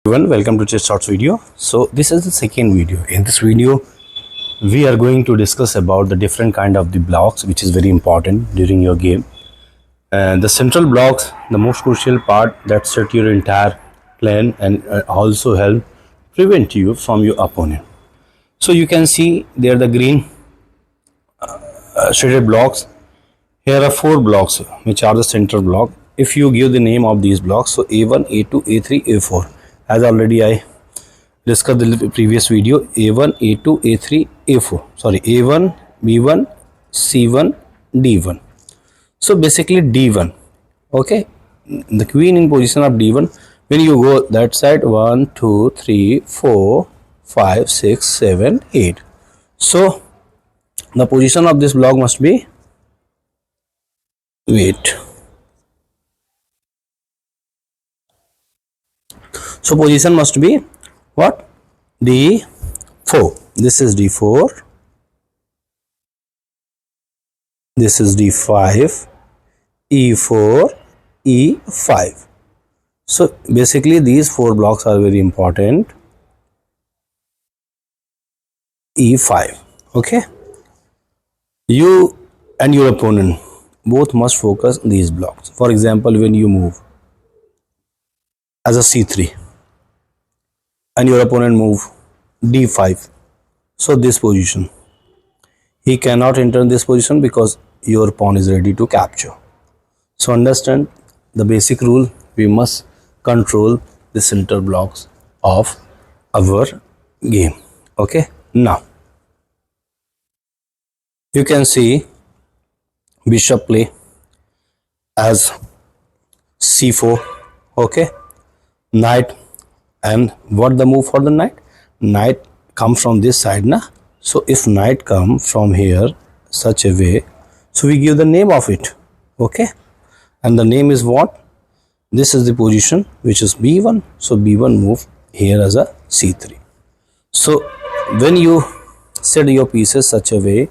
Everyone, welcome to chess shorts video. So this is the second video. In this video we are going to discuss about the different kind of the blocks, which is very important during your game. And the central blocks, the most crucial part that set your entire plan and also help prevent you from your opponent. So you can see there the green shaded blocks. Here are four blocks which are the central block. If you give the name of these blocks, so A1, A2, A3, A4, as already I discussed in the previous video, A1, A2, A3, A4, sorry, A1, B1, C1, D1. So basically D1, okay, the queen in position of D1. When you go that side, 1, 2, 3, 4, 5, 6, 7, 8. So the position of this block must be, wait, so position must be what? D4. This is D4. This is D5, E4, E5. So basically these four blocks are very important. E5. Okay. You and your opponent both must focus these blocks. For example, when you move as a C3 and your opponent move D5, so this position, he cannot enter this position because your pawn is ready to capture. So understand the basic rule, we must control the center blocks of our game. Okay, now you can see bishop play as C4. okay, knight, and what the move for the knight? Knight come from this side na. So if knight come from here such a way, so we give the name of it. Okay, and the name is what? This is the position which is B1. So B1 move here as a C3. So when you set your pieces such a way,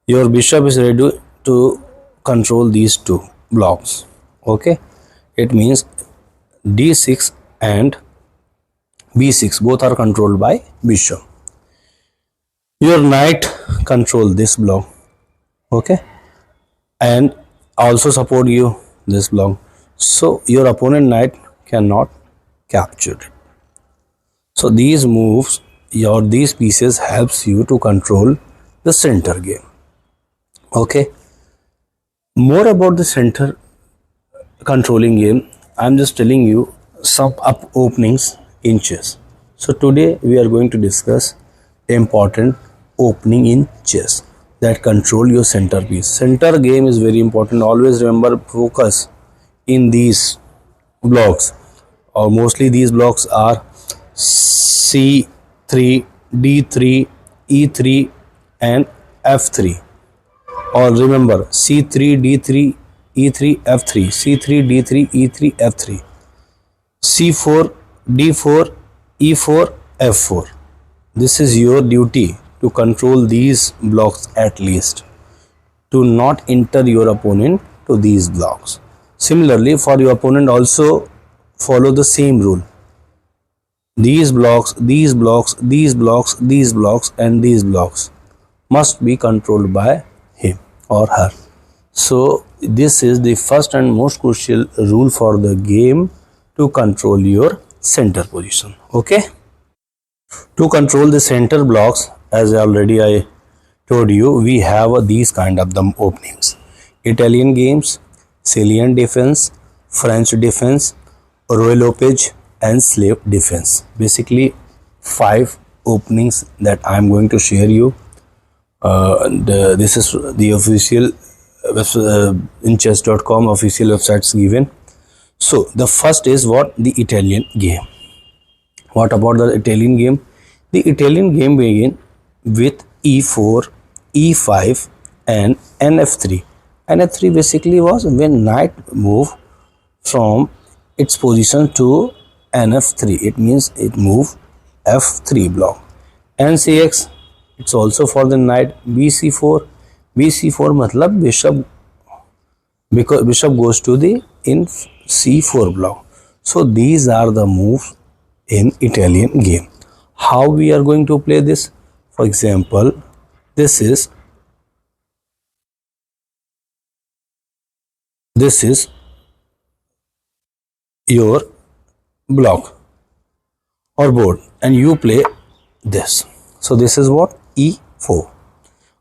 your bishop is ready to control these two blocks. Okay, it means D6 and B6 both are controlled by bishop. Your knight control this block, okay, and also support you this block. So your opponent knight cannot capture it. So these moves, these pieces helps you to control the center game. Okay, more about the center controlling game, I'm just telling you some up openings in chess. So today we are going to discuss important opening in chess that control your center piece. Center game is very important. Always remember, focus in these blocks, or mostly these blocks are C3, D3, E3 and F3. Or remember C3, D3, E3, F3, C3, D3, E3, F3, C4, D4, E4, F4. This is your duty to control these blocks, at least to not enter your opponent to these blocks. Similarly, for your opponent also follow the same rule. These blocks, these blocks, these blocks, these blocks and these blocks must be controlled by him or her. So this is the first and most crucial rule for the game to control your center position. Okay, to control the center blocks, as already I told you, we have these kind of the openings: Italian games, Sicilian defense, French defense, Ruy-Lopez and Slav defense. Basically 5 openings that I am going to share you. This is the official in chess.com official websites given. So the first is what? The Italian game. What about the Italian game? The Italian game begin with E4, E5 and NF3. NF3 basically was when knight move from its position to NF3. It means it move F3 block. NCX, it's also for the knight. BC4, BC4 matlab bishop, because bishop goes to the in C4 block. So these are the moves in Italian game. How we are going to play this? For example, this is your block or board, and you play this. So this is what? E4.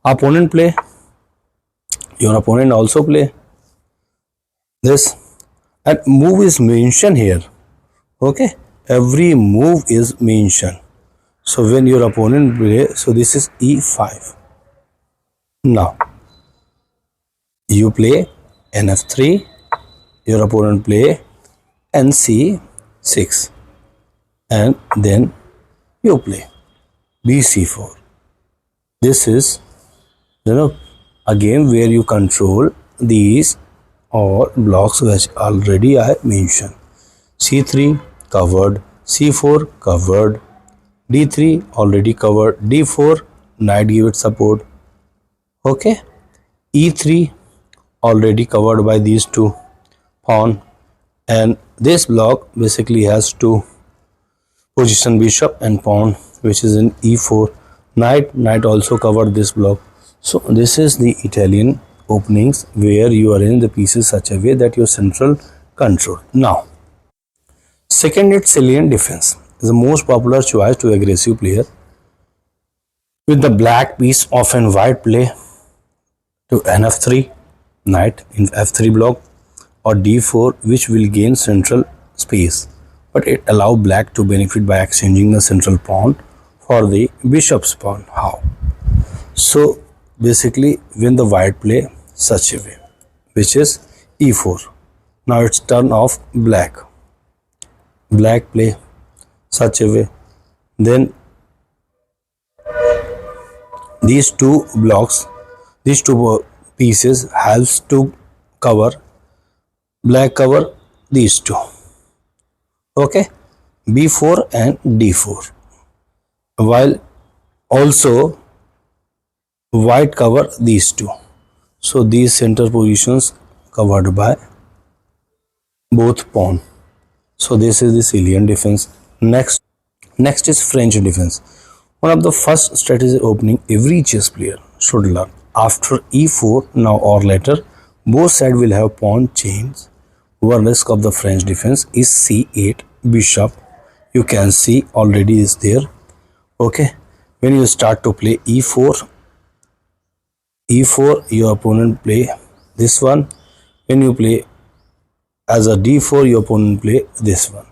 Opponent play, your opponent also play this, and move is mentioned here. Okay, every move is mentioned. So when your opponent play, so this is E5. Now you play NF3, your opponent play NC6, and then you play BC4. This is a game where you control these or blocks which already I mentioned. C3 covered, C4 covered, D3 already covered, D4 knight give it support. Okay, E3 already covered by these two pawn, and this block basically has to position bishop and pawn, which is in E4. Knight also covered this block. So this is the Italian openings where you arrange the pieces such a way that your central control. Now, second is Sicilian defense. Is the most popular choice to aggressive player with the black piece often white play to NF3, knight in F3 block, or D4, which will gain central space, but it allow black to benefit by exchanging the central pawn for the bishop's pawn. How? So basically when the white play such a way, which is E4, now it's turn of black play such a way, then these two blocks, these two pieces helps to cover black, cover these two. Okay, B4 and D4, while also white cover these two. So these center positions covered by both pawn. So this is the Sicilian defense. Next is French defense. One of the first strategy opening every chess player should learn. After E4 now or later, both sides will have pawn chains. One risk of the French defense is C8 bishop. You can see already is there. Okay, when you start to play E4, your opponent play this one. When you play as a D4, your opponent play this one.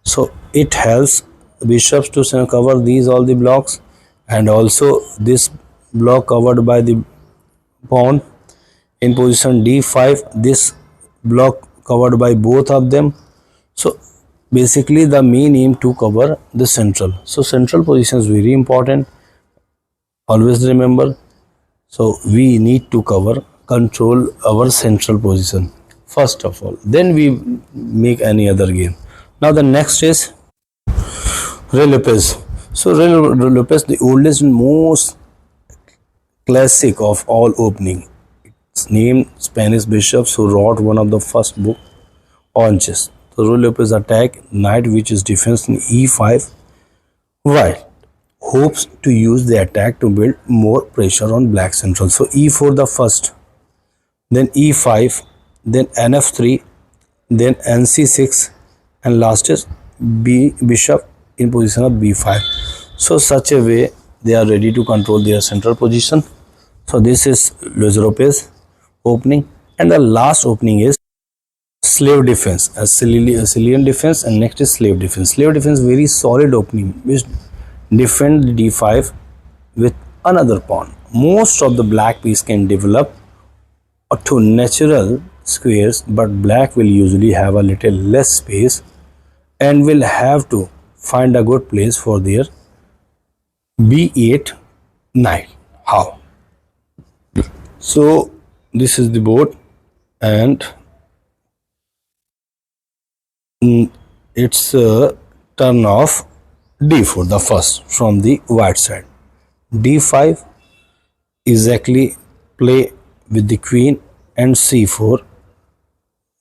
So it helps bishops to cover these all the blocks, and also this block covered by the pawn in position D5, this block covered by both of them. So basically the main aim to cover the central. So central position is very important, always remember. So we need to control our central position first of all, then we make any other game. Now the next is Ruy-Lopez. So Ruy-Lopez, the oldest and most classic of all opening. It's named Spanish bishops who wrote one of the first book on chess. So Ruy-Lopez attack knight, which is defense in E5, while hopes to use the attack to build more pressure on black central. So E4 the first, then E5, then NF3, then NC6, and last is bishop in position of B5. So such a way they are ready to control their central position. So this is Ruy-Lopez opening, and the last opening is slave defense, a Sicilian defense, and next is slave defense. Slave defense very solid opening, which defend D5 with another pawn. Most of the black piece can develop to natural squares, but black will usually have a little less space and will have to find a good place for their B8 knight. How? So this is the board, and it's a turn of D4, the first from the white side. D5 exactly play with the queen, and C4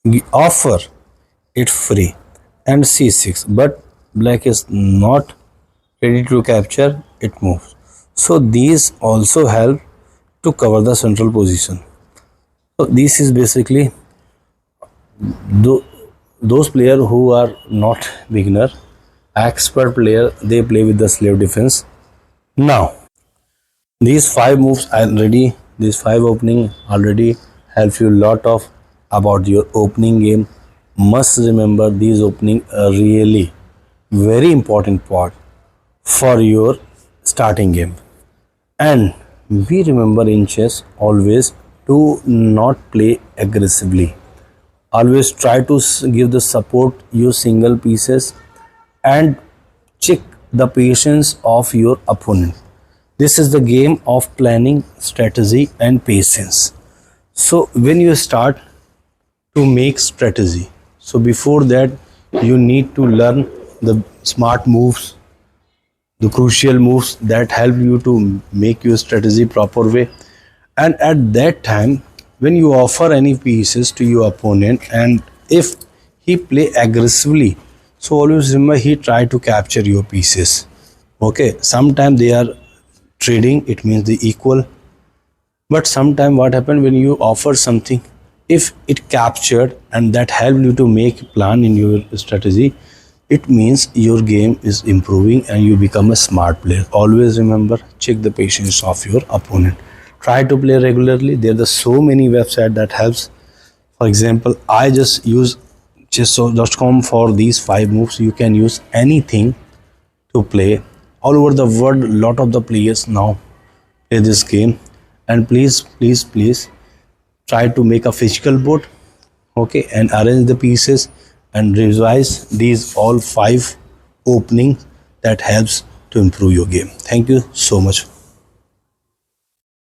we offer it free, and C6, but black is not ready to capture, it moves. So these also help to cover the central position. So this is basically those players who are not beginner, expert player, they play with the slave defense. Now these five moves already, these five opening already help you a lot of about your opening game. Must remember these opening are really very important part for your starting game. And we remember in chess always to not play aggressively. Always try to give the support your single pieces and check the patience of your opponent. This is the game of planning, strategy, and patience. So when you start to make strategy, so before that you need to learn the smart moves, the crucial moves that help you to make your strategy proper way. And at that time, when you offer any pieces to your opponent, and if he play aggressively, so always remember he try to capture your pieces. Okay, sometimes they are trading, it means the equal. But sometimes what happen when you offer something, if it captured and that help you to make plan in your strategy, it means your game is improving and you become a smart player. Always remember, check the patience of your opponent. Try to play regularly. There are so many websites that helps. For example, I just use chess.com for these five moves. You can use anything to play. All over the world, lot of the players now play this game. And please try to make a physical board, okay, and arrange the pieces and revise these all five openings that helps to improve your game. Thank you so much.